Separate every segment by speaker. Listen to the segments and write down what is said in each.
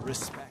Speaker 1: Respect.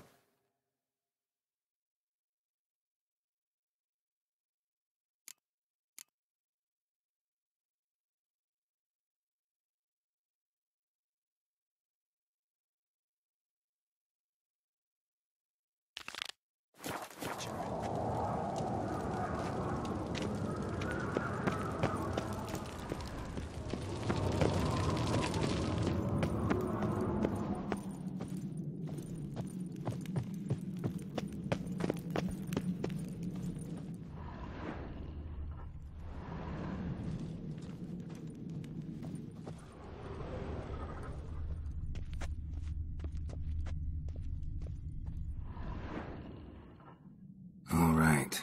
Speaker 2: All right.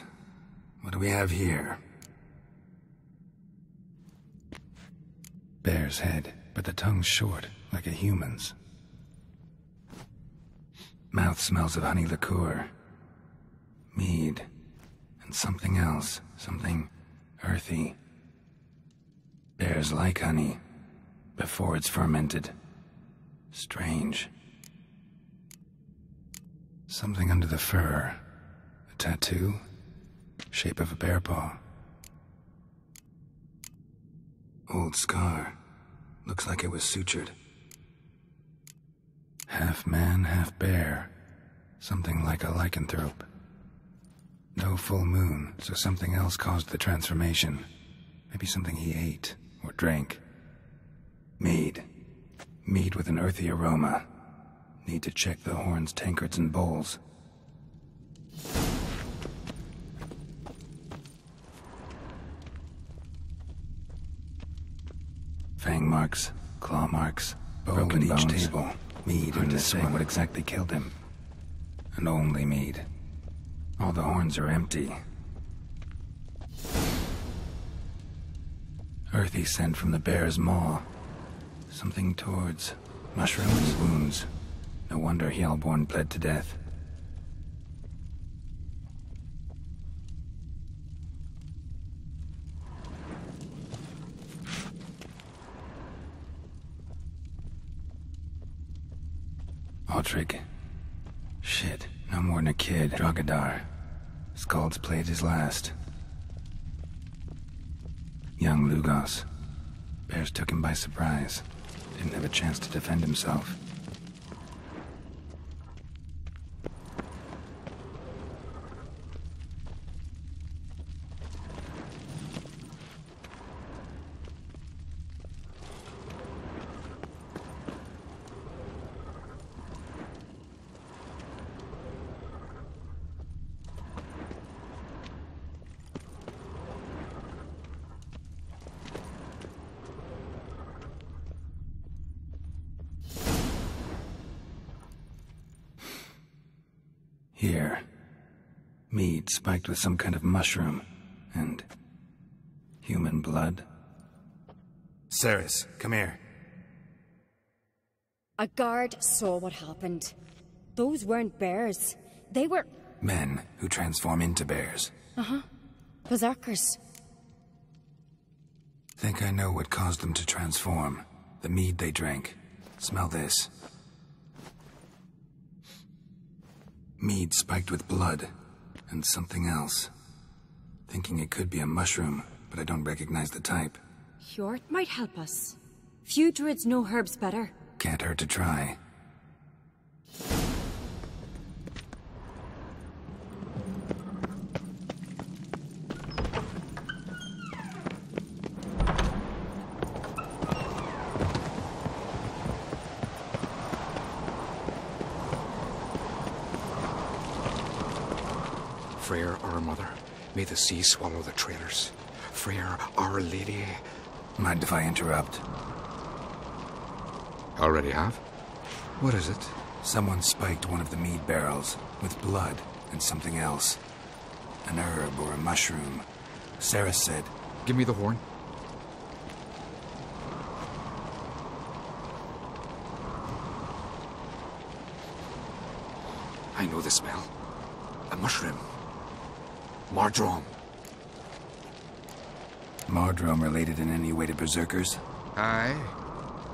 Speaker 2: What do we have here? Bear's head, but the tongue's short, like a human's. Mouth smells of honey liqueur. Mead. And something else. Something earthy. Bears like honey. Before it's fermented. Strange. Something under the fur. A tattoo? Shape of a bear paw. Old scar. Looks like it was sutured. Half man, half bear. Something like a lycanthrope. No full moon, so something else caused the transformation. Maybe something he ate or drank. Mead. Mead with an earthy aroma. Need to check the horns, tankards, and bowls. Fang marks, claw marks, broken each table. Mead hard to say what exactly killed him. And only mead. All the horns are empty. Earthy scent from the bear's maw. Something towards mushrooms, wounds. No wonder Hellborn bled to death. Otrigg. Shit, no more than a kid. Drogadar. Skald's played his last. Young Lugos. Bears took him by surprise. Didn't have a chance to defend himself. Here. Mead spiked with some kind of mushroom. And human blood. Ceres, come here.
Speaker 3: A guard saw what happened. Those weren't bears. They were...
Speaker 2: Men who transform into bears.
Speaker 3: Uh-huh. Berserkers.
Speaker 2: Think I know what caused them to transform. The mead they drank. Smell this. Mead spiked with blood. And something else. Thinking it could be a mushroom, but I don't recognize the type.
Speaker 3: Hjort might help us. Few druids know herbs better.
Speaker 2: Can't hurt to try.
Speaker 4: Freyr, our mother, may the sea swallow the traitors. Freyr, our lady.
Speaker 2: Mind if I interrupt?
Speaker 4: Already have? What is it?
Speaker 2: Someone spiked one of the mead barrels with blood and something else. An herb or a mushroom. Sarah said...
Speaker 4: Give me the horn. I know the smell. A mushroom. Mardrome.
Speaker 2: Mardrome related in any way to berserkers?
Speaker 4: Aye,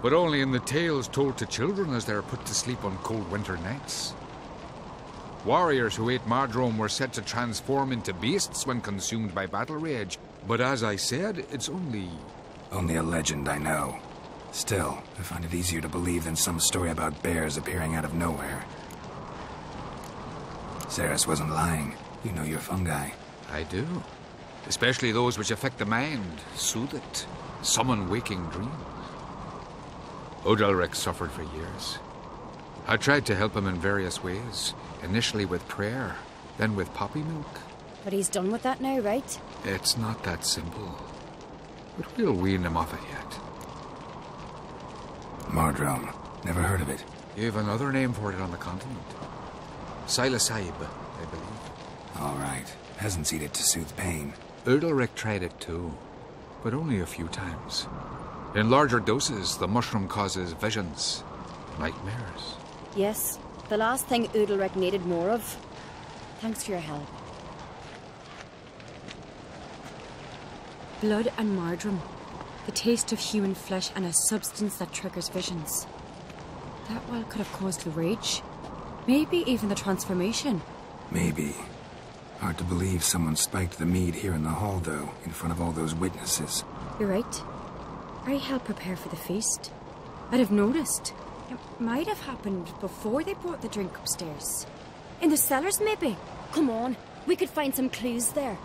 Speaker 4: but only in the tales told to children as they are put to sleep on cold winter nights. Warriors who ate Mardrome were said to transform into beasts when consumed by battle rage. But as I said, it's only...
Speaker 2: Only a legend, I know. Still, I find it easier to believe than some story about bears appearing out of nowhere. Ceres wasn't lying. You know your fungi.
Speaker 4: I do. Especially those which affect the mind, soothe it, summon waking dreams. Odalric suffered for years. I tried to help him in various ways. Initially with prayer, then with poppy milk.
Speaker 3: But he's done with that now, right?
Speaker 4: It's not that simple. But we'll wean him off it yet.
Speaker 2: Mardrome. Never heard of it.
Speaker 4: You have another name for it on the continent. Psilocybe, I believe.
Speaker 2: All right. Peasants eat it to soothe pain.
Speaker 4: Odalric tried it too, but only a few times. In larger doses, the mushroom causes visions, nightmares.
Speaker 3: Yes, the last thing Udalric needed more of. Thanks for your help.
Speaker 1: Blood and Mardrome. The taste of human flesh and a substance that triggers visions. That well could have caused the rage. Maybe even the transformation.
Speaker 2: Maybe. Hard to believe someone spiked the mead here in the hall, though, in front of all those witnesses.
Speaker 1: You're right. I helped prepare for the feast. I'd have noticed. It might have happened before they brought the drink upstairs. In the cellars, maybe?
Speaker 3: Come on, we could find some clues there.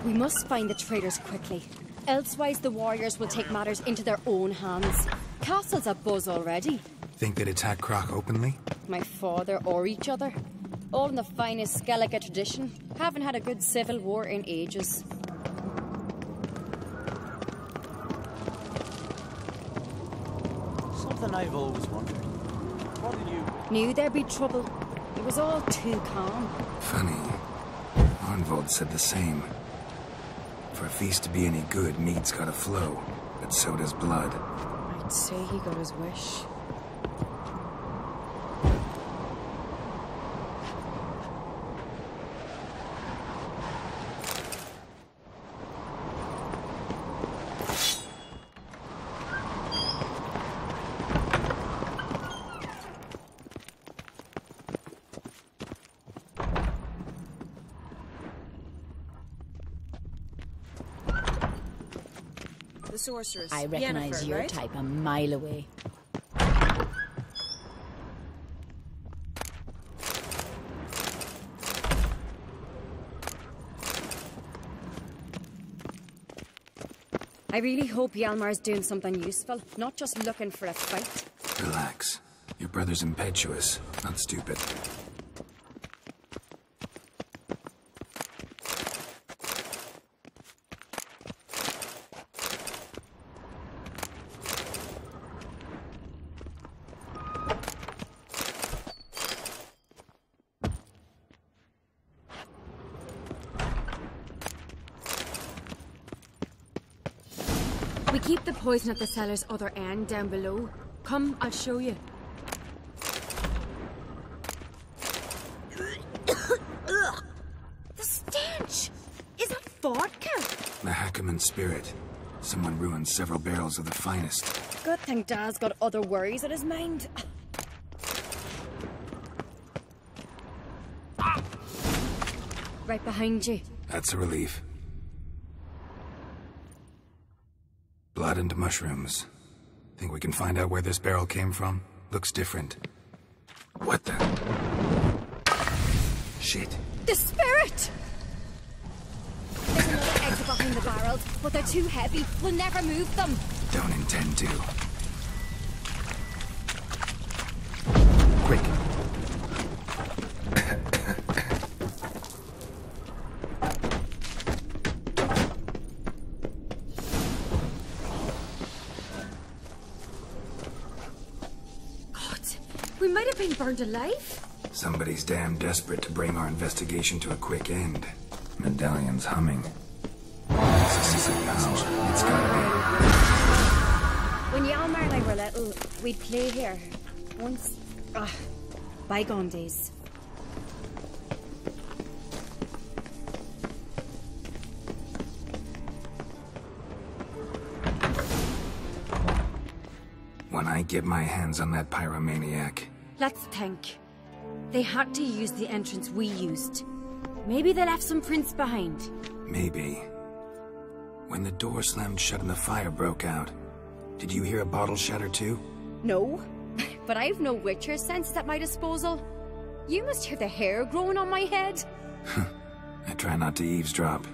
Speaker 3: We must find the traitors quickly. Elsewise, the warriors will take matters into their own hands. Castle's abuzz already.
Speaker 2: Think they'd attack Croc openly?
Speaker 3: My father or each other. All in the finest Skellige tradition. Haven't had a good civil war in ages.
Speaker 5: Something I've always wondered. What did you...
Speaker 3: Knew there'd be trouble. It was all too calm.
Speaker 2: Funny. Arnvold said the same. For a feast to be any good, mead's gotta flow. But so does blood.
Speaker 1: I'd say he got his wish.
Speaker 6: Sorceress.
Speaker 7: I recognize
Speaker 6: Yennefer,
Speaker 7: your
Speaker 6: right?
Speaker 7: type a mile away.
Speaker 3: I really hope Hjalmar's doing something useful, not just looking for a fight.
Speaker 2: Relax. Your brother's impetuous, not stupid.
Speaker 1: We keep the poison at the cellar's other end, down below. Come, I'll show you.
Speaker 3: The stench! Is that vodka?
Speaker 2: The Hackerman spirit. Someone ruined several barrels of the finest.
Speaker 3: Good thing Dad's got other worries on his mind. Right behind you.
Speaker 2: That's a relief. Blood and mushrooms. Think we can find out where this barrel came from? Looks different. What the? Shit.
Speaker 3: The spirit! There's another exit behind the barrels, but they're too heavy. We'll never move them.
Speaker 2: Don't intend to. Quick.
Speaker 1: We might have been burned alive.
Speaker 2: Somebody's damn desperate to bring our investigation to a quick end. Medallion's humming. This is power. It's gotta
Speaker 3: When Hjalmar and I were little, we'd play here. Once... bygone days.
Speaker 2: get my hands on that pyromaniac.
Speaker 1: Let's think. They had to use the entrance we used. Maybe they left some prints behind.
Speaker 2: Maybe. When the door slammed shut and the fire broke out, did you hear a bottle shatter too?
Speaker 3: No, but I've no Witcher senses at my disposal. You must hear the hair growing on my head.
Speaker 2: I try not to eavesdrop.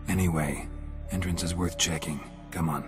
Speaker 2: Anyway, entrance is worth checking. Come on.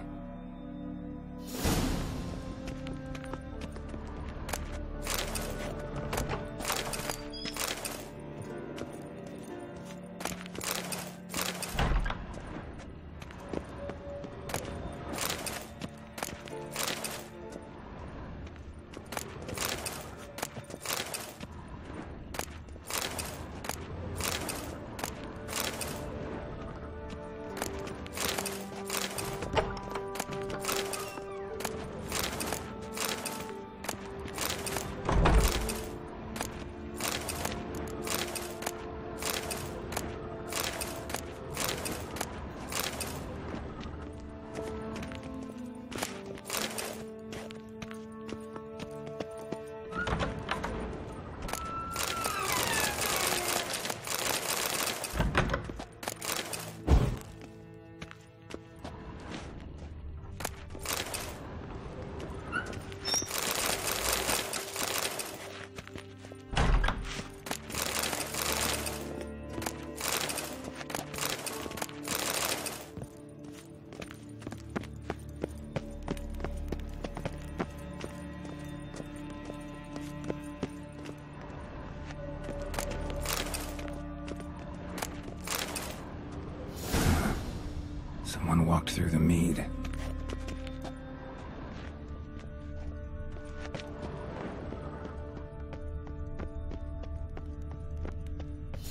Speaker 2: Someone walked through the mead.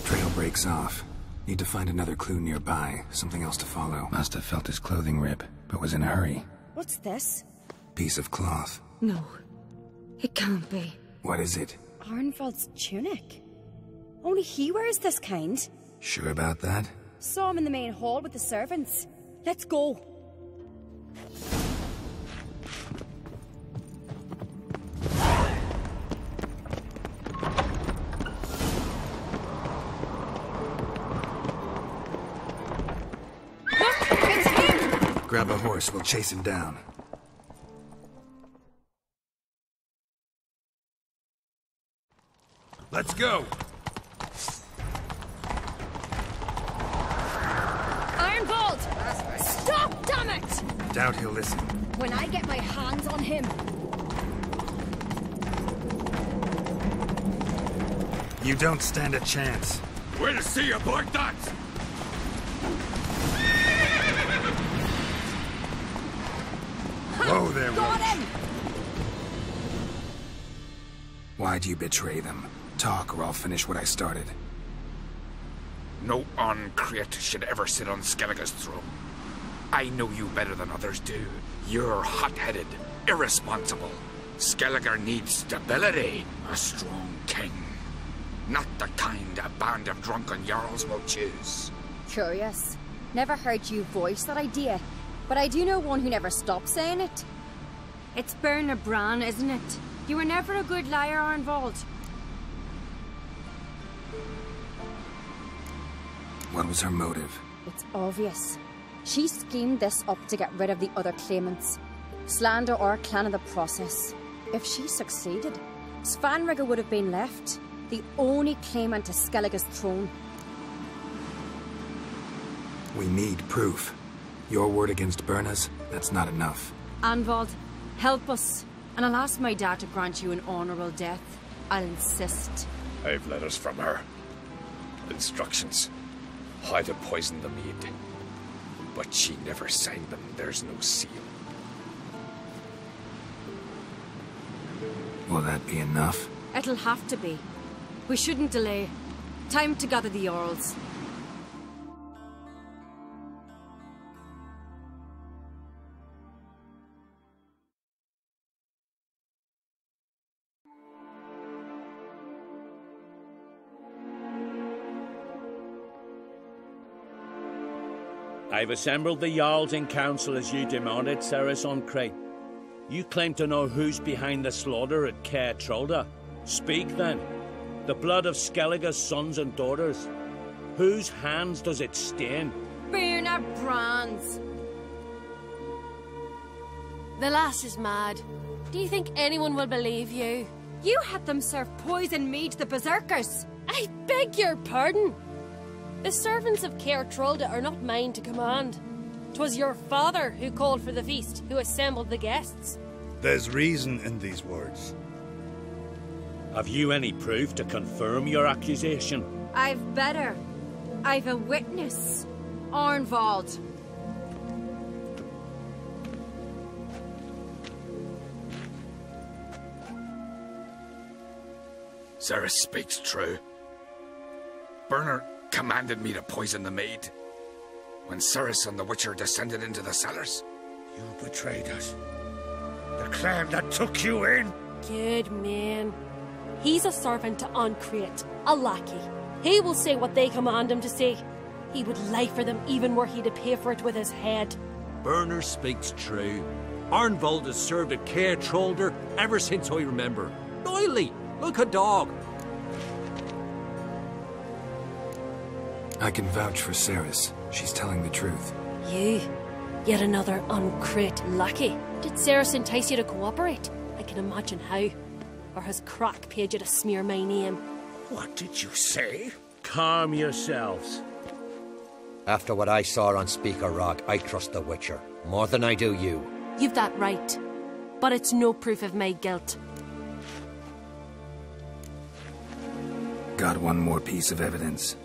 Speaker 2: Trail breaks off. Need to find another clue nearby, something else to follow. Must have felt his clothing rip, but was in a hurry.
Speaker 3: What's this?
Speaker 2: Piece of cloth.
Speaker 1: No. It can't be.
Speaker 2: What is it?
Speaker 3: Arnvald's tunic. Only he wears this kind.
Speaker 2: Sure about that?
Speaker 3: Saw him in the main hall with the servants. Let's go. Look, it's him!
Speaker 2: Grab a horse, we'll chase him down.
Speaker 6: Let's go!
Speaker 3: Ironbolt! Stop, damn it!
Speaker 2: Doubt he'll listen.
Speaker 3: When I get my hands on him.
Speaker 2: You don't stand a chance.
Speaker 6: We'll see about that!
Speaker 2: Whoa there,
Speaker 3: Got
Speaker 2: Roach.
Speaker 3: him!
Speaker 2: Why'd you betray them? Talk or I'll finish what I started.
Speaker 4: No uncreate should ever sit on Skellige's throne. I know you better than others do. You're hot-headed, irresponsible. Skellige needs stability, a strong king. Not the kind a band of drunken jarls will choose.
Speaker 3: Curious. Never heard you voice that idea, but I do know one who never stops saying it.
Speaker 1: It's Berna Bran, isn't it? You were never a good liar, Arnvald.
Speaker 2: What was her motive?
Speaker 3: It's obvious. She schemed this up to get rid of the other claimants. Slander our clan in the process. If she succeeded, Svanrige would have been left, the only claimant to Skellige's throne.
Speaker 2: We need proof. Your word against Berna's, that's not enough.
Speaker 1: Arnvald, help us. And I'll ask my dad to grant you an honourable death. I'll insist.
Speaker 6: I've letters from her. Instructions. How to poison the mead. But she never signed them. There's no seal.
Speaker 2: Will that be enough?
Speaker 1: It'll have to be. We shouldn't delay. Time to gather the Jarls.
Speaker 7: I've assembled the Jarls in council as you demanded, Ceres on Crate. You claim to know who's behind the slaughter at Caer Trolda. Speak then. The blood of Skellige's sons and daughters. Whose hands does it stain?
Speaker 3: Birna Brann's.
Speaker 8: The lass is mad. Do you think anyone will believe you?
Speaker 3: You had them serve poison mead to the berserkers.
Speaker 8: I beg your pardon. The servants of Caer Trolda are not mine to command. 'Twas your father who called for the feast, who assembled the guests.
Speaker 9: There's reason in these words.
Speaker 7: Have you any proof to confirm your accusation?
Speaker 3: I've better. I've a witness. Arnvald.
Speaker 4: Cerys speaks true. Bernard commanded me to poison the maid. When Cerys and the Witcher descended into the cellars.
Speaker 6: You betrayed us. The clan that took you in.
Speaker 8: Good man. He's a servant to Ancreate, a lackey. He will say what they command him to say. He would lie for them even were he to pay for it with his head.
Speaker 10: Berner speaks true. Arnvald has served at Caer Trolder ever since I remember. Oily, like a dog.
Speaker 2: I can vouch for Cerys. She's telling the truth.
Speaker 8: You? Yet another Ancreate lackey? Did Cerys entice you to cooperate? I can imagine how. Or has Crack paid you to smear my name?
Speaker 6: What did you say?
Speaker 7: Calm yourselves.
Speaker 11: After what I saw on Speaker Rock, I trust the Witcher. More than I do you.
Speaker 8: You've that right. But it's no proof of my guilt.
Speaker 2: Got one more piece of evidence.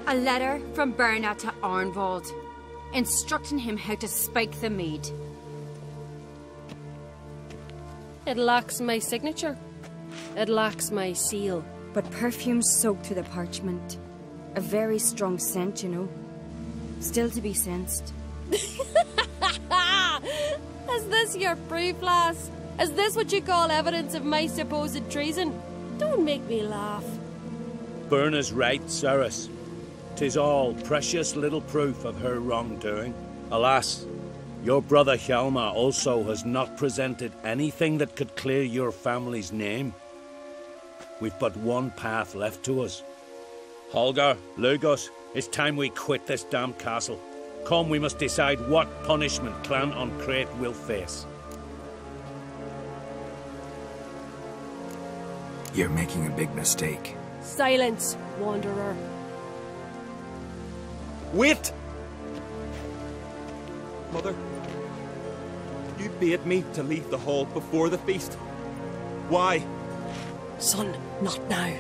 Speaker 3: A letter from Birna to Arnvald, instructing him how to spike the mead.
Speaker 8: It lacks my signature. It lacks my seal.
Speaker 1: But perfume soaked through the parchment. A very strong scent, you know. Still to be sensed.
Speaker 8: Is this your proof, lass? Is this what you call evidence of my supposed treason? Don't make me laugh.
Speaker 7: Berna's right, Cerys. 'Tis all precious little proof of her wrongdoing. Alas, your brother Hjalmar also has not presented anything that could clear your family's name. We've but one path left to us. Holger, Lugos, it's time we quit this damned castle. Come, we must decide what punishment Clan Ancreate will face.
Speaker 2: You're making a big mistake.
Speaker 8: Silence, wanderer.
Speaker 5: Wait! Mother, you bade me to leave the hall before the feast. Why?
Speaker 8: Son, not now.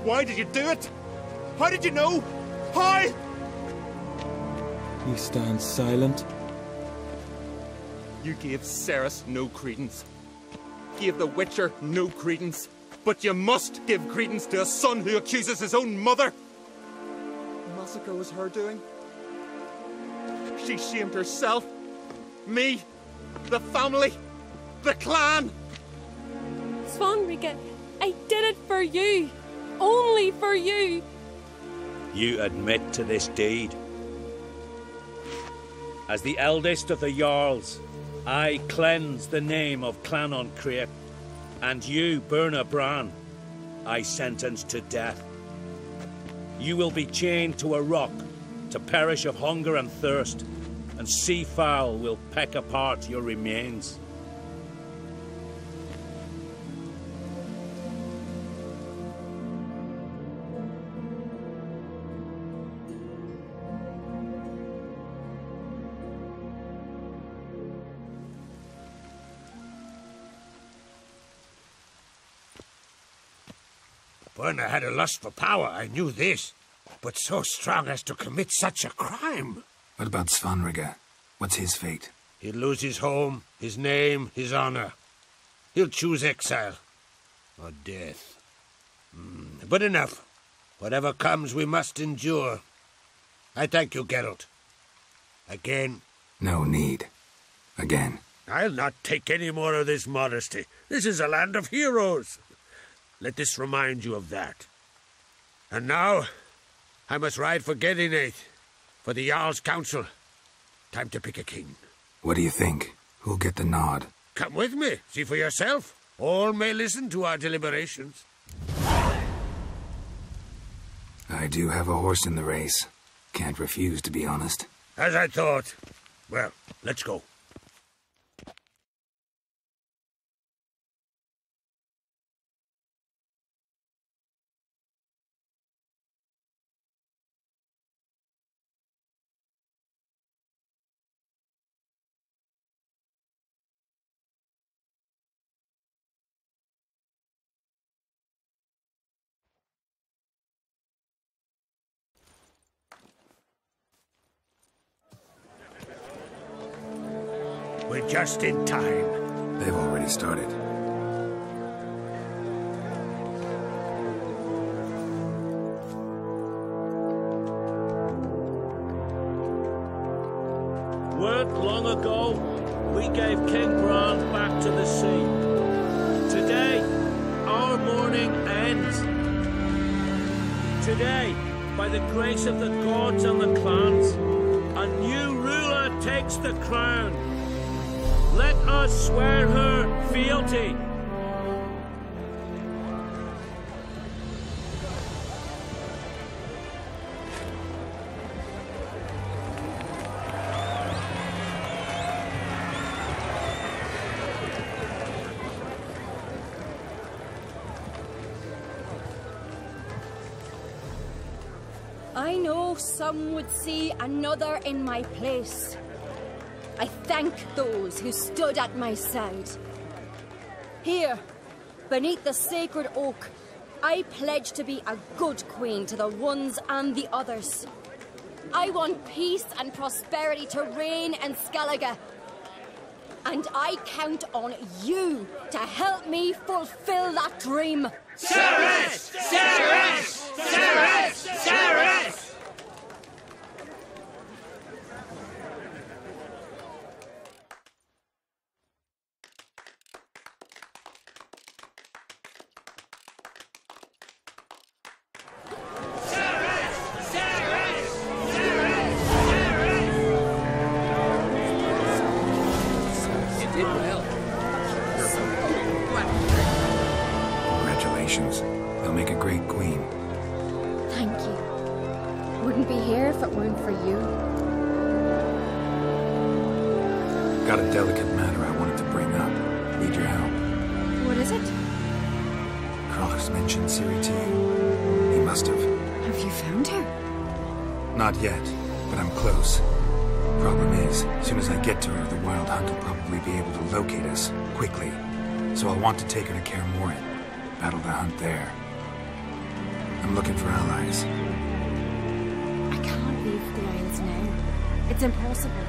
Speaker 5: Why did you do it? How did you know? How?
Speaker 12: You stand silent.
Speaker 5: You gave Cerys no credence. Gave the Witcher no credence. But you must give credence to a son who accuses his own mother. The massacre was her doing. She shamed herself. Me. The family. The clan.
Speaker 8: Svanrige, I did it for you. Only for you.
Speaker 7: You admit to this deed. As the eldest of the Jarls, I cleanse the name of Clan Ancreate, and you, Birna Brann, I sentence to death. You will be chained to a rock to perish of hunger and thirst, and sea fowl will peck apart your remains.
Speaker 6: Birna had a lust for power, I knew this. But so strong as to commit such a crime.
Speaker 2: What about Svanrige? What's his fate?
Speaker 6: He'll lose his home, his name, his honor. He'll choose exile. Or death. But enough. Whatever comes, we must endure. I thank you, Geralt. Again.
Speaker 2: No need. Again.
Speaker 6: I'll not take any more of this modesty. This is a land of heroes. Let this remind you of that. And now, I must ride for Gedinath, for the Jarl's Council. Time to pick a king.
Speaker 2: What do you think? Who'll get the nod?
Speaker 6: Come with me. See for yourself. All may listen to our deliberations.
Speaker 2: I do have a horse in the race. Can't refuse, to be honest.
Speaker 6: As I thought. Well, let's go. We're just in time.
Speaker 2: They've already started.
Speaker 7: Weren't long ago, we gave King Bran back to the sea. Today, our mourning ends. Today, by the grace of the gods and the clans, a new ruler takes the crown. Let us swear her fealty.
Speaker 3: I know some would see another in my place. I thank those who stood at my side. Here, beneath the sacred oak, I pledge to be a good queen to the ones and the others. I want peace and prosperity to reign in Skellige. And I count on you to help me fulfill that dream.
Speaker 12: Cerys! Cerys! Cerys! Cerys!
Speaker 2: They'll make a great queen.
Speaker 3: Thank you. Wouldn't be here if it weren't for you.
Speaker 2: Got a delicate matter I wanted to bring up. Need your help.
Speaker 1: What is it?
Speaker 2: Croc's mentioned Ciri to you. He must have.
Speaker 1: Have you found her?
Speaker 2: Not yet, but I'm close. Problem is, as soon as I get to her, the Wild Hunt will probably be able to locate us, quickly. So I'll want to take her to Kaer Morhen. Battle the hunt there. I'm looking for allies.
Speaker 1: I can't leave the Isles now. It's impossible.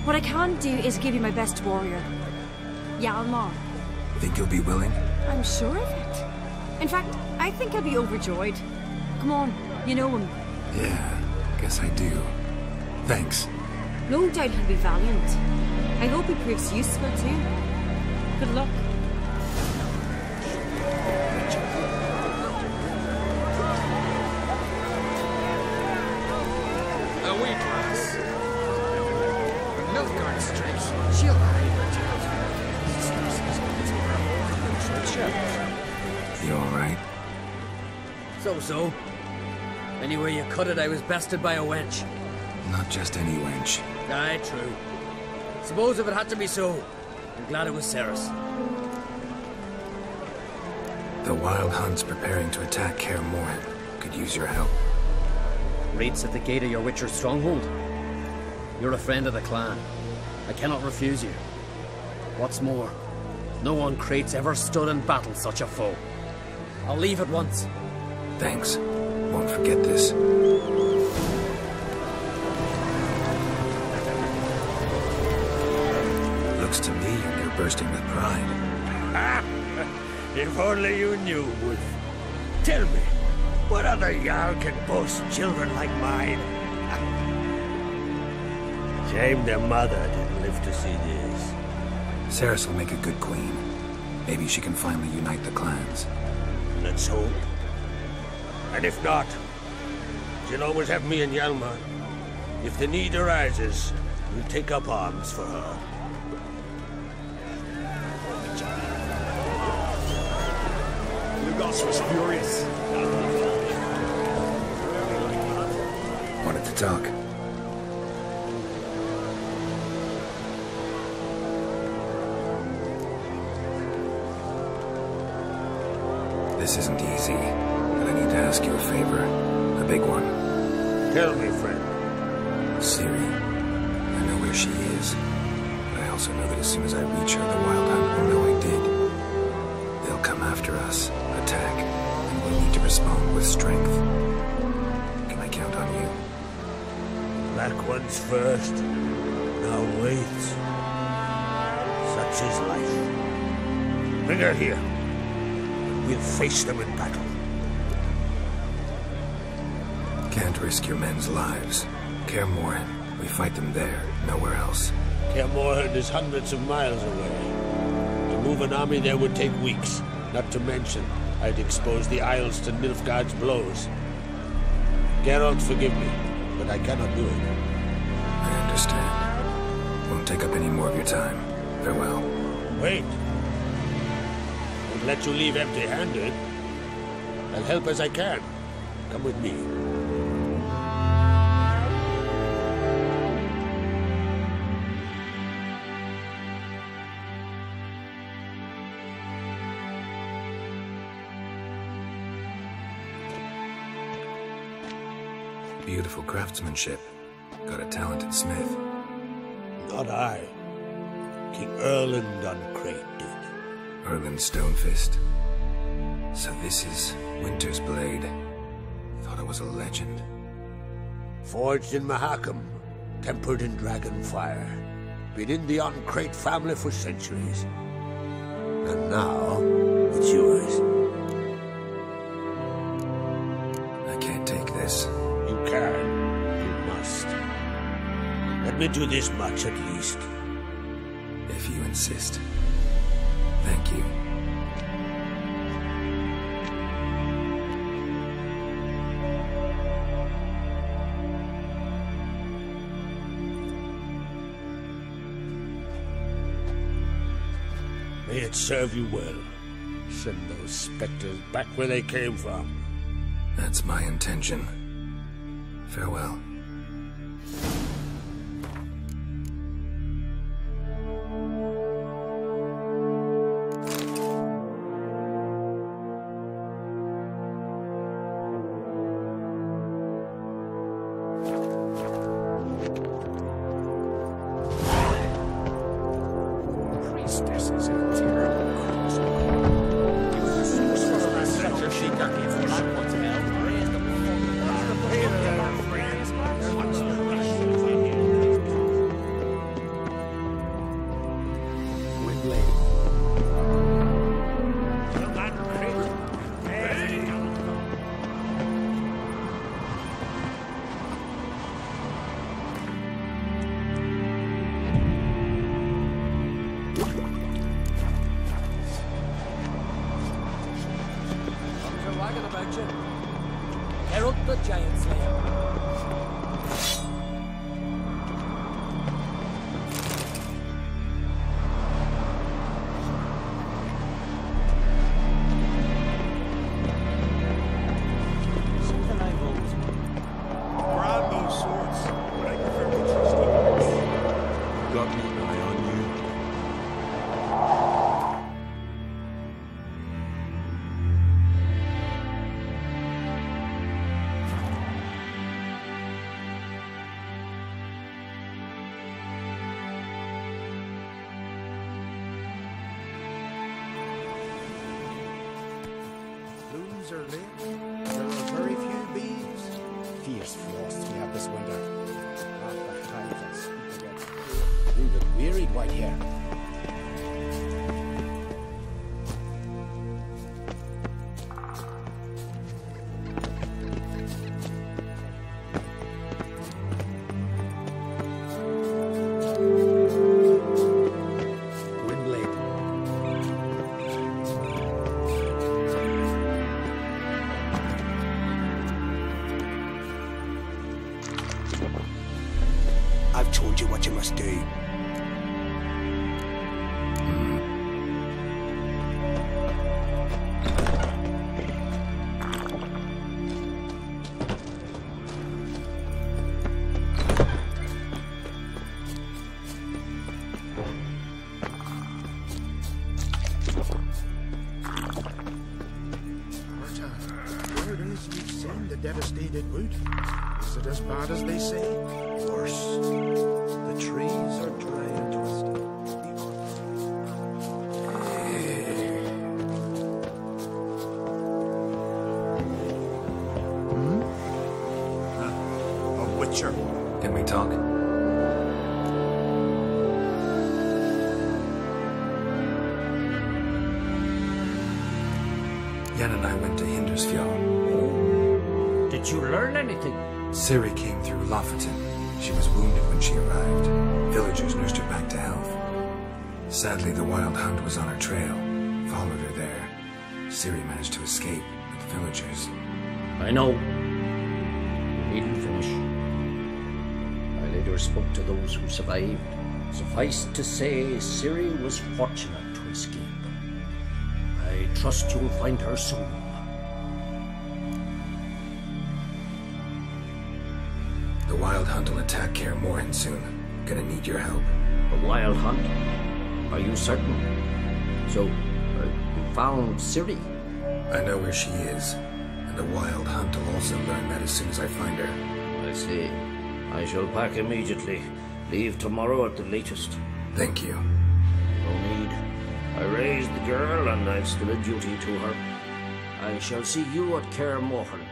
Speaker 1: What I can do is give you my best warrior, Hjalmar.
Speaker 2: Think you'll be willing?
Speaker 1: I'm sure of it. In fact, I think he'll be overjoyed. Come on, you know him.
Speaker 2: Yeah, guess I do. Thanks.
Speaker 1: No doubt he'll be valiant. I hope he proves useful too. Good luck.
Speaker 4: A wee lass. When Nilfgaard strikes, she'll hide her tail.
Speaker 2: You alright?
Speaker 13: So. Anywhere you cut it, I was bested by a wench.
Speaker 2: Not just any wench.
Speaker 13: Aye, true. Suppose if it had to be so, I'm glad it was Cerys.
Speaker 2: The Wild Hunt's preparing to attack Kaer Morhen. Could use your help.
Speaker 13: Raids at the gate of your Witcher stronghold. You're a friend of the clan. I cannot refuse you. What's more, no one Crate's ever stood in battle such a foe. I'll leave at once.
Speaker 2: Thanks. Won't forget this. Looks to me you're bursting with pride.
Speaker 6: If only you knew, Wolf. Tell me, what other Jarl can boast children like mine? Shame their mother didn't live to see this.
Speaker 2: Cerys will make a good queen. Maybe she can finally unite the clans.
Speaker 6: Let's hope. And if not, she'll always have me and Hjalmar. If the need arises, We'll take up arms for her.
Speaker 14: Lugos was furious.
Speaker 2: Wanted to talk. This isn't easy, but I need to ask you a favor. A big one.
Speaker 6: Tell me, friend.
Speaker 2: Ciri. I know where she is. But I also know that as soon as I reach her, the Wild Hunt will know I did. They'll come after us, attack, and we'll need to respond with strength. Can I count on you?
Speaker 6: Black ones first. Now wait. Such is life. Bring her here. We'll face them in battle.
Speaker 2: Can't risk your men's lives. Kaer Morhen. We fight them there, nowhere else.
Speaker 6: Kaer Morhen is hundreds of miles away. To move an army there would take weeks. Not to mention, I'd expose the Isles to Nilfgaard's blows. Geralt, forgive me, but I cannot do it.
Speaker 2: I understand. Won't take up any more of your time. Farewell.
Speaker 6: Wait. Won't let you leave empty-handed. I'll help as I can. Come with me.
Speaker 2: Beautiful craftsmanship. Got a talented smith.
Speaker 6: Not I. King Erland on Crate did.
Speaker 2: Erland Stonefist. So this is Winter's blade. Thought it was a legend.
Speaker 6: Forged in Mahakam, tempered in dragon fire. Been in the Crate family for centuries. And now, it's yours.
Speaker 2: I can't take this.
Speaker 6: You can. You must. Let me do this much at least.
Speaker 2: If you insist. Thank you.
Speaker 6: May it serve you well. Send those specters back where they came from.
Speaker 2: That's my intention. Farewell.
Speaker 14: Priestesses of terrible
Speaker 12: Herald the Giant Slayer.
Speaker 14: Blooms are lit. There are very few bees. Fierce frosts we have this winter. Half the hive that speak against. You look wearied, Whitehair.
Speaker 15: told you what you must do.
Speaker 14: Word is you've seen the devastated wood. Is it as bad as they say? Worse. The trees are dry and twisted.
Speaker 9: A witcher.
Speaker 2: Can we talk? Yen and I went to Hindersfjall.
Speaker 13: Did you learn anything?
Speaker 2: Ciri came through Lofoten. She was wounded when she arrived. Villagers nursed her back to health. Sadly, the Wild Hunt was on her trail. Followed her there. Ciri managed to escape with the villagers.
Speaker 13: I know. You needn't finish. I later spoke to those who survived. Suffice to say, Ciri was fortunate to escape. I trust you'll find her soon.
Speaker 2: The Wild Hunt will attack Kaer Morhen soon. Gonna need your help.
Speaker 13: The Wild Hunt? Are you certain? So, you found Ciri?
Speaker 2: I know where she is. And the Wild Hunt will also learn that as soon as I find her.
Speaker 13: I see. I shall pack immediately. Leave tomorrow at the latest.
Speaker 2: Thank you.
Speaker 13: No need. I raised the girl, and I've still a duty to her. I shall see you at Kaer Morhen.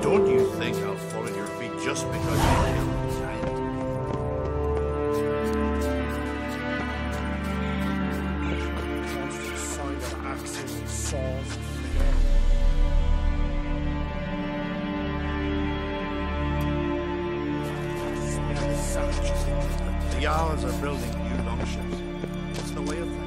Speaker 9: Don't you think I'll fall at your feet just because you killed the giant?
Speaker 14: Constant sound of axes and saws. Spare the savages.
Speaker 9: The Jarls are building new longships. What's the way of things?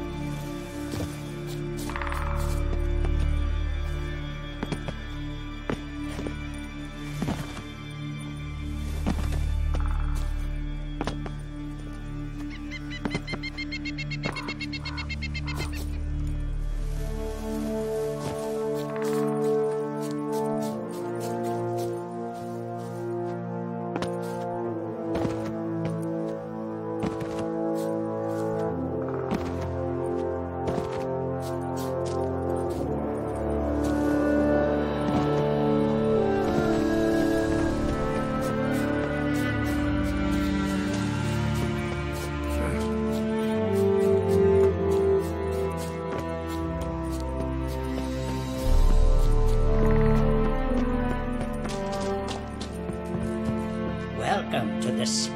Speaker 16: Welcome to this.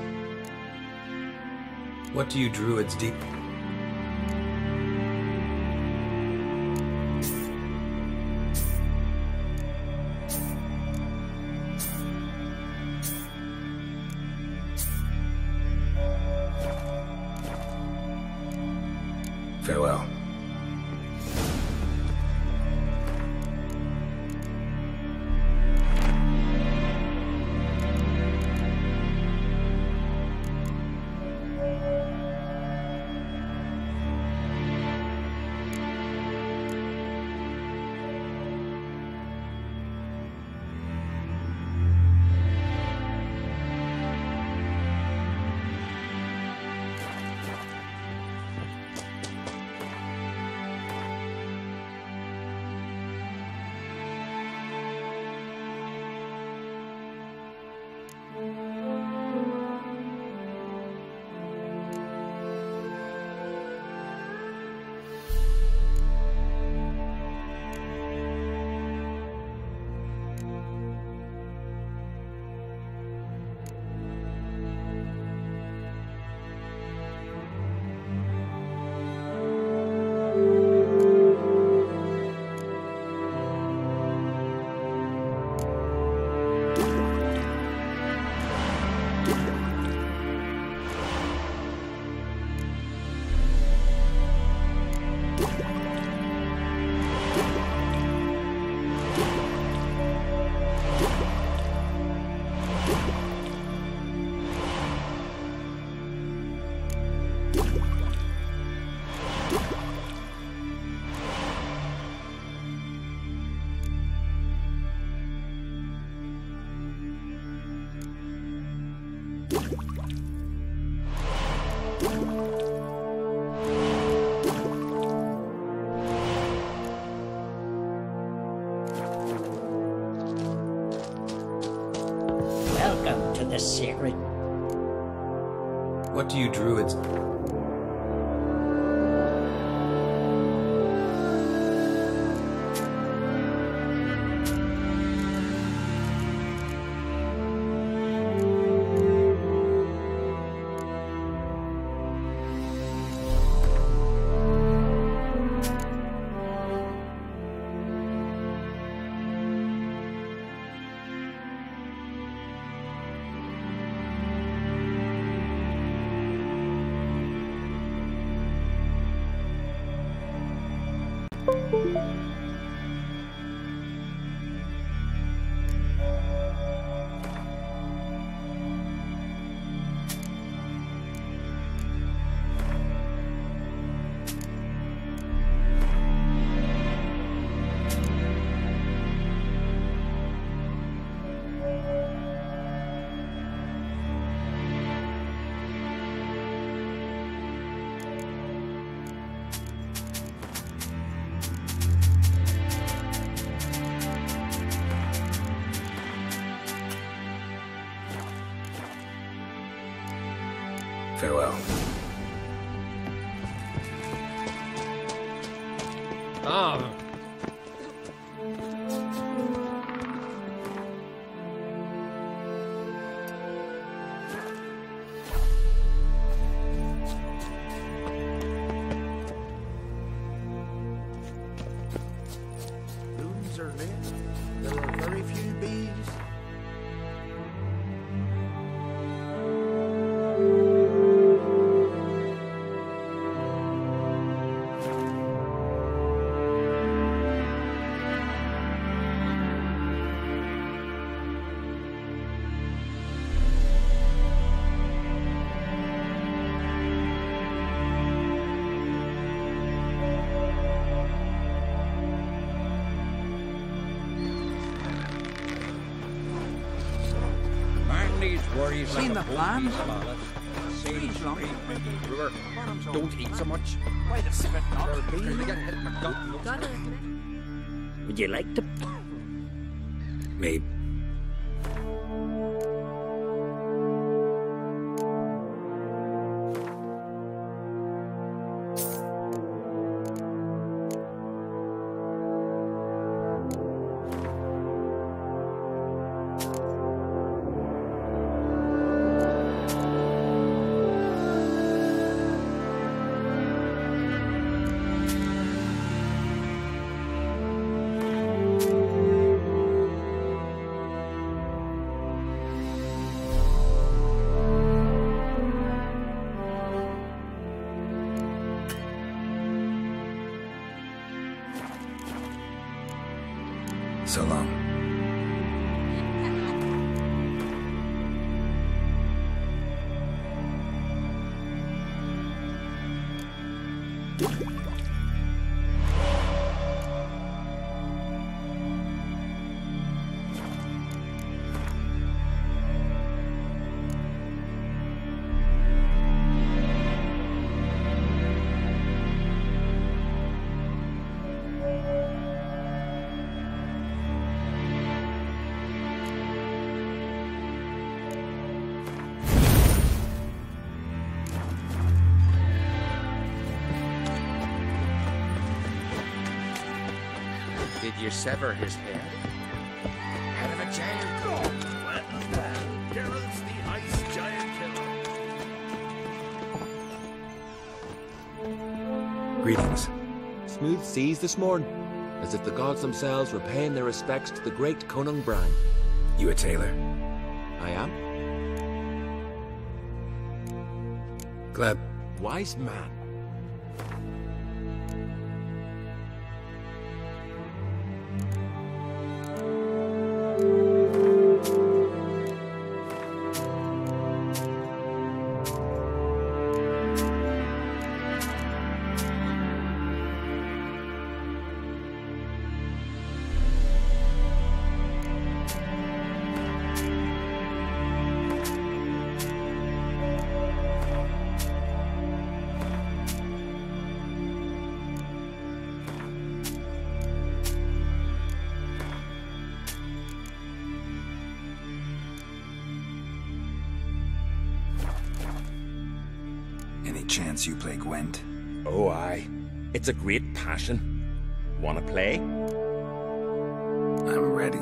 Speaker 2: What do you druids deep? Farewell.
Speaker 15: What do you druids...
Speaker 2: Farewell.
Speaker 10: Ah.
Speaker 14: Blooms are lit. There are very few bees.
Speaker 5: Seen the plan? Brewer, don't eat so much.
Speaker 14: Wait a second,
Speaker 7: Would you like to...
Speaker 2: Maybe. So long.
Speaker 4: Did you sever his head? Head of a giant dog.
Speaker 9: Geralt's the ice giant killer.
Speaker 2: Greetings.
Speaker 16: Smooth seas this morn, as if the gods themselves were paying their respects to the great Conung Bran.
Speaker 2: You a tailor?
Speaker 16: I am.
Speaker 2: Gleb.
Speaker 16: Wise man.
Speaker 2: chance you play Gwent?
Speaker 15: Oh, aye. It's a great passion. Wanna play?
Speaker 2: I'm ready.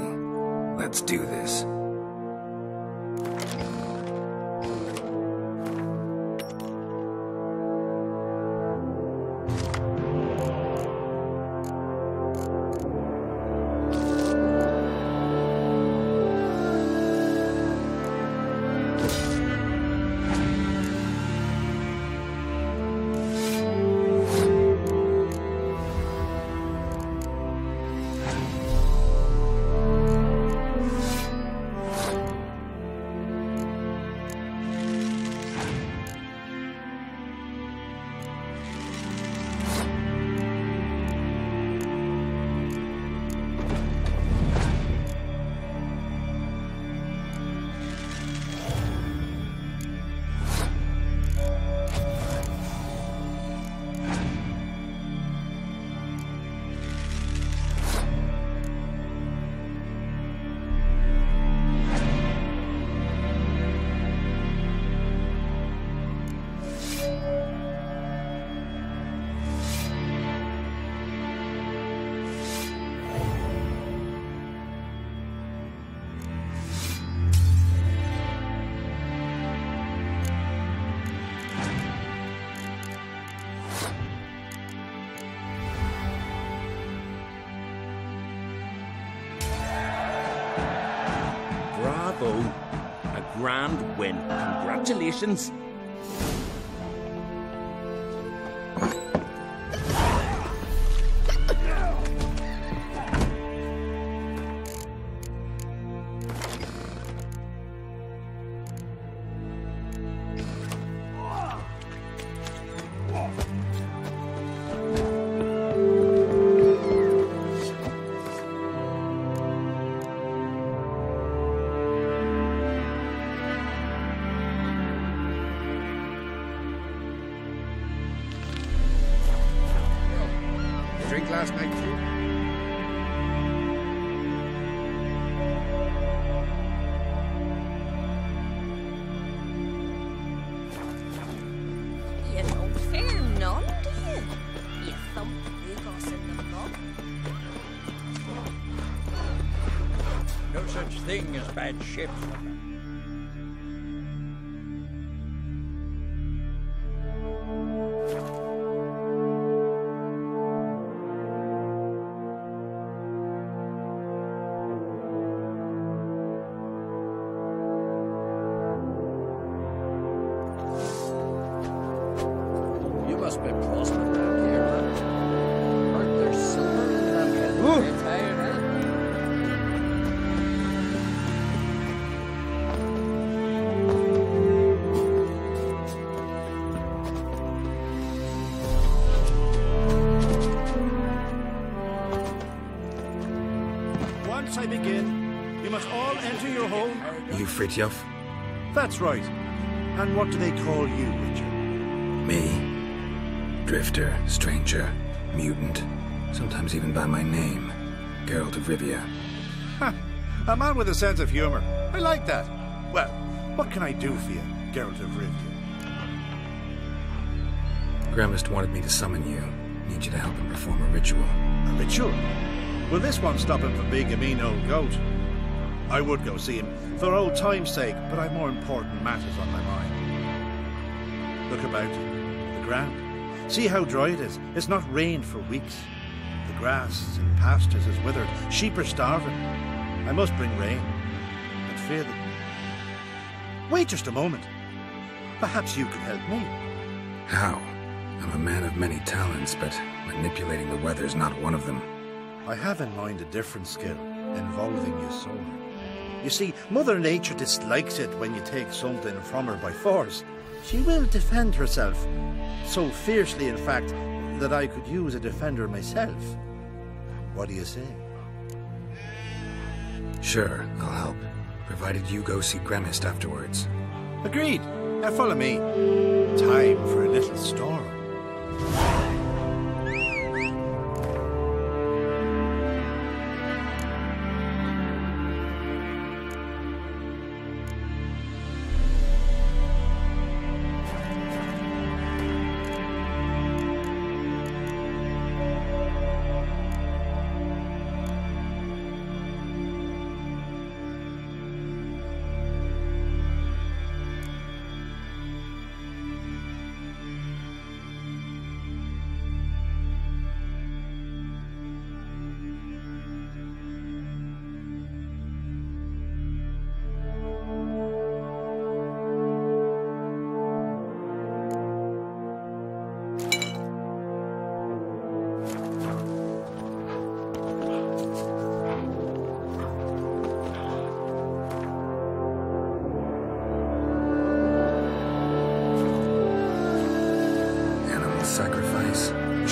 Speaker 2: Let's do this.
Speaker 15: A grand win. Congratulations.
Speaker 14: Drink last night too?
Speaker 17: You don't fear none, do you? You thump Lugos in the mug.
Speaker 12: No such thing as bad ships. Must be prosperous around here, man. Heard there's silver in Gramhead. It's higher now.
Speaker 14: Once I begin, you must all enter your home.
Speaker 2: You Fritjof?
Speaker 14: That's right. And what do they call you, Richard?
Speaker 2: Me? Drifter, stranger, mutant, sometimes even by my name, Geralt of Rivia.
Speaker 14: Ha! A man with a sense of humour. I like that. Well, what can I do for you, Geralt of Rivia?
Speaker 2: Gremist wanted me to summon you. Need you to help him perform a ritual.
Speaker 14: A ritual? Will this one stop him from being a mean old goat? I would go see him, for old time's sake, but I've more important matters on my mind. Look about you. The ground. See how dry it is. It's not rained for weeks. The grass in pastures is withered. Sheep are starving. I must bring rain. But fear that... Wait just a moment. Perhaps you could help me.
Speaker 2: How? I'm a man of many talents, but manipulating the weather's not one of them.
Speaker 14: I have in mind a different skill, involving your soul. You see, Mother Nature dislikes it when you take something from her by force. She will defend herself. So fiercely, in fact, that I could use a defender myself. What do you say?
Speaker 2: Sure, I'll help, provided you go see Gremist afterwards.
Speaker 14: Agreed. Now follow me. Time for a little storm.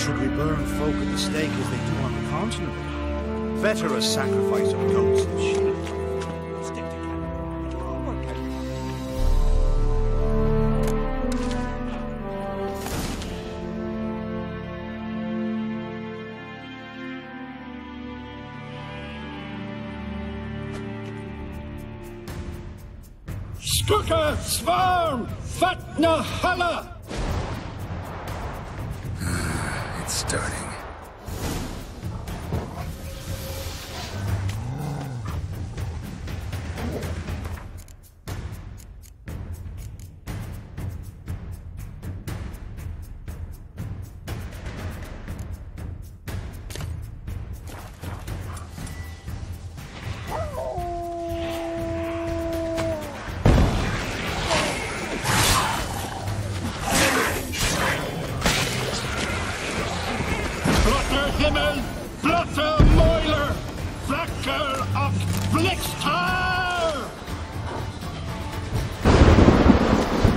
Speaker 14: should we burn folk at the stake as they do on the continent? Better a sacrifice of goats and sheep. Stick together. It'll all work out.
Speaker 18: Skuka Svarm Fatna Hala!
Speaker 2: It's starting.
Speaker 18: Himmel, Blotter Moiler, Flacker och Blixtar!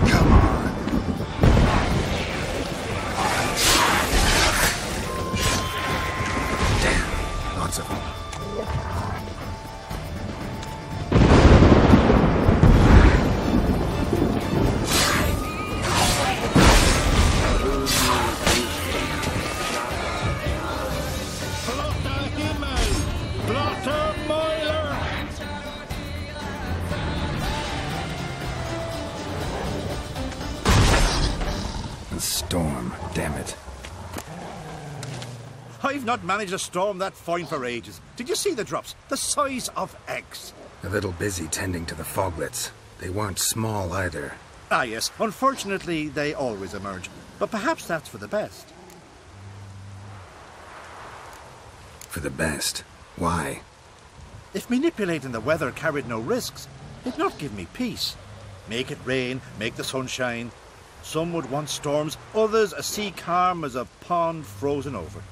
Speaker 2: Come on. Damn, lots of them. Storm, damn it.
Speaker 14: I've not managed a storm that fine for ages. Did you see the drops? The size of eggs.
Speaker 2: A little busy tending to the foglets. They weren't small either.
Speaker 14: Ah, yes. Unfortunately, they always emerge. But perhaps that's for the best.
Speaker 2: For the best? Why?
Speaker 14: If manipulating the weather carried no risks, it'd not give me peace. Make it rain, make the sun shine. Some would want storms, others a sea calm as a pond frozen over.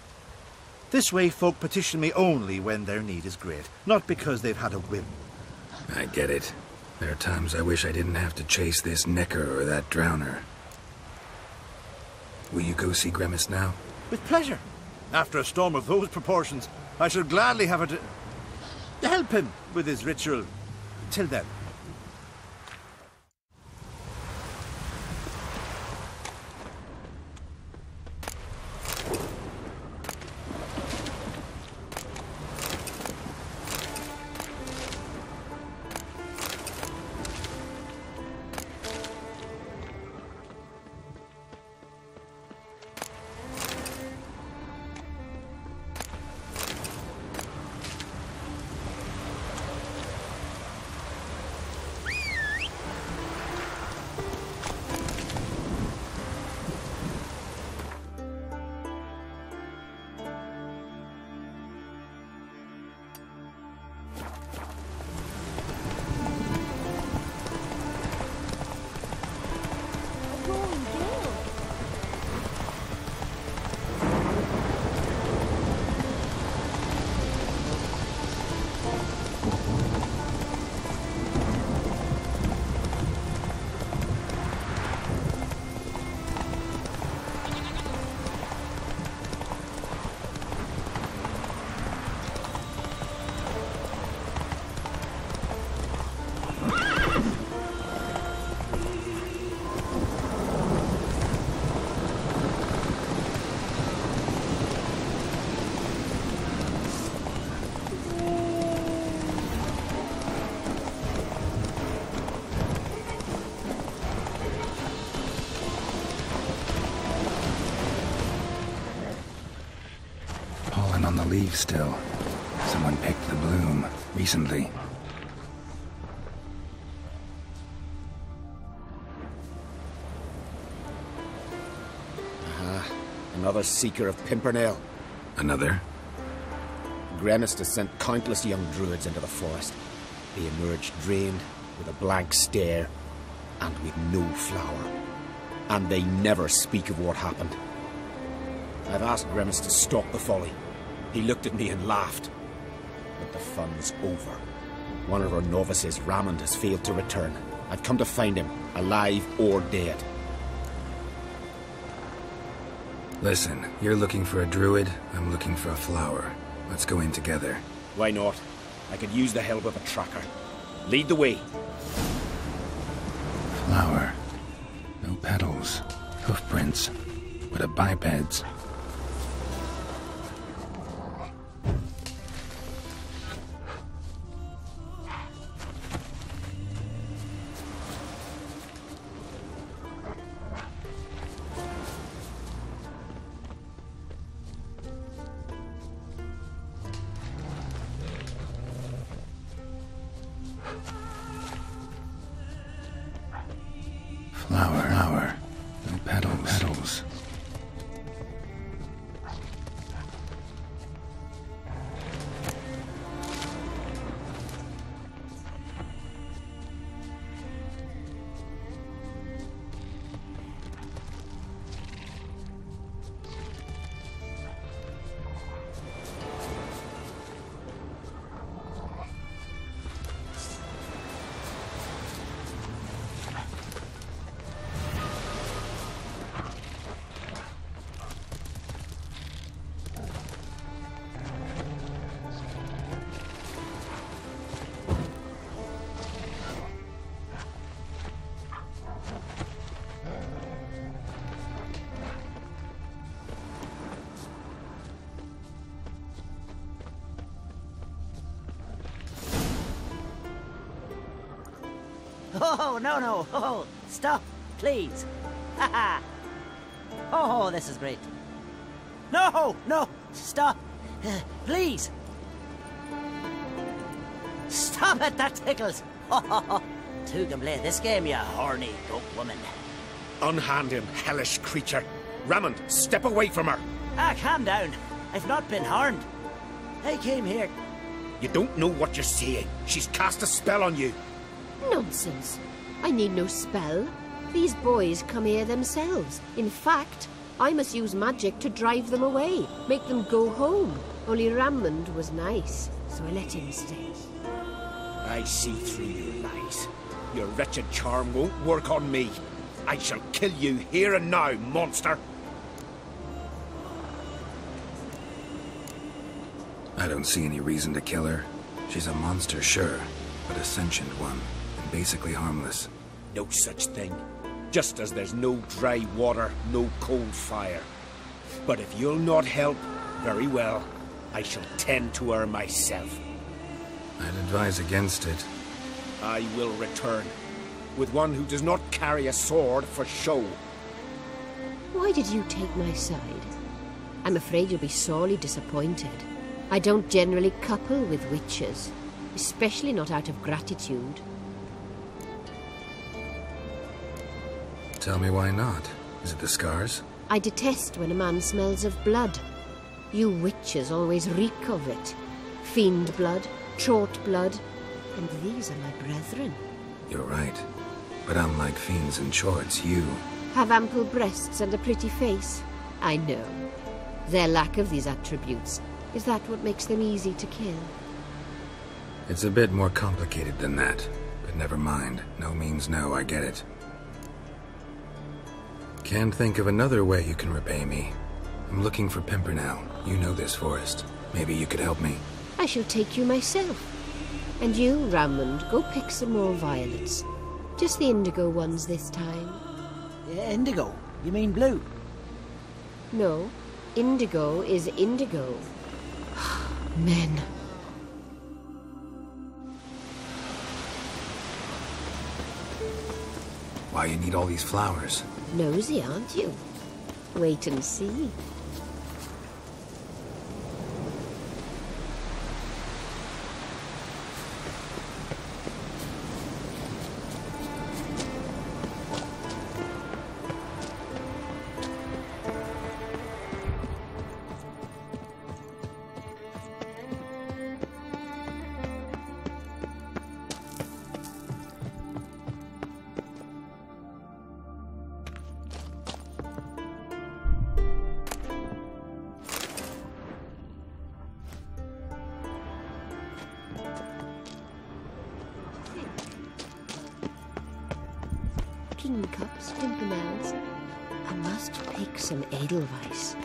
Speaker 14: This way folk petition me only when their need is great, not because they've had a whim.
Speaker 2: I get it. There are times I wish I didn't have to chase this necker or that drowner. Will you go see Grimace now?
Speaker 14: With pleasure. After a storm of those proportions, I shall gladly have her to help him with his ritual. Till then.
Speaker 2: On the leaves still. Someone picked the bloom recently.
Speaker 19: Another seeker of Pimpernel.
Speaker 2: Another?
Speaker 19: Gremist has sent countless young druids into the forest. They emerge drained, with a blank stare, and with no flower. And they never speak of what happened. I've asked Gremist to stop the folly. He looked at me and laughed. But the fun's over. One of our novices, Ramond, has failed to return. I've come to find him, alive or dead.
Speaker 2: Listen, you're looking for a druid, I'm looking for a flower. Let's go in together.
Speaker 19: Why not? I could use the help of a tracker. Lead the way.
Speaker 2: Flower. No petals. Hoofprints. But a biped's. Flower. No petals.
Speaker 20: Oh, no. Oh, stop, please. Haha. Oh, this is great. No, stop. Please. Stop it, that tickles. Two can play this game, you horny goat woman.
Speaker 19: Unhand him, hellish creature. Raymond, step away from her.
Speaker 20: Calm down. I've not been harmed. I came here.
Speaker 19: You don't know what you're saying. She's cast a spell on you.
Speaker 21: Nonsense. I need no spell. These boys come here themselves. In fact, I must use magic to drive them away, make them go home. Only Raymond was nice, so I let him stay.
Speaker 19: I see through your lies. Your wretched charm won't work on me. I shall kill you here and now, monster.
Speaker 2: I don't see any reason to kill her. She's a monster, sure, but a sentient one. Basically harmless.
Speaker 19: No such thing. Just as there's no dry water, no cold fire. But if you'll not help, very well. I shall tend to her myself.
Speaker 2: I'd advise against it.
Speaker 19: I will return. With one who does not carry a sword for show.
Speaker 21: Why did you take my side? I'm afraid you'll be sorely disappointed. I don't generally couple with witches. Especially not out of gratitude.
Speaker 2: Tell me why not. Is it the scars?
Speaker 21: I detest when a man smells of blood. You witches always reek of it. Fiend blood, trot blood, and these are my brethren.
Speaker 2: You're right. But unlike fiends and chorts, you...
Speaker 21: have ample breasts and a pretty face. I know. Their lack of these attributes, is that what makes them easy to kill?
Speaker 2: It's a bit more complicated than that. But never mind. No means no, I get it. Can't think of another way you can repay me. I'm looking for Pimpernel. You know this forest. Maybe you could help me.
Speaker 21: I shall take you myself. And you, Raymond, go pick some more violets. Just the indigo ones this time.
Speaker 20: Indigo? You mean blue?
Speaker 21: No. Indigo is indigo. Men.
Speaker 2: Why you need all these flowers?
Speaker 21: Nosy, aren't you? Wait and see. Kingcups, Pimpernels, and must pick some Edelweiss.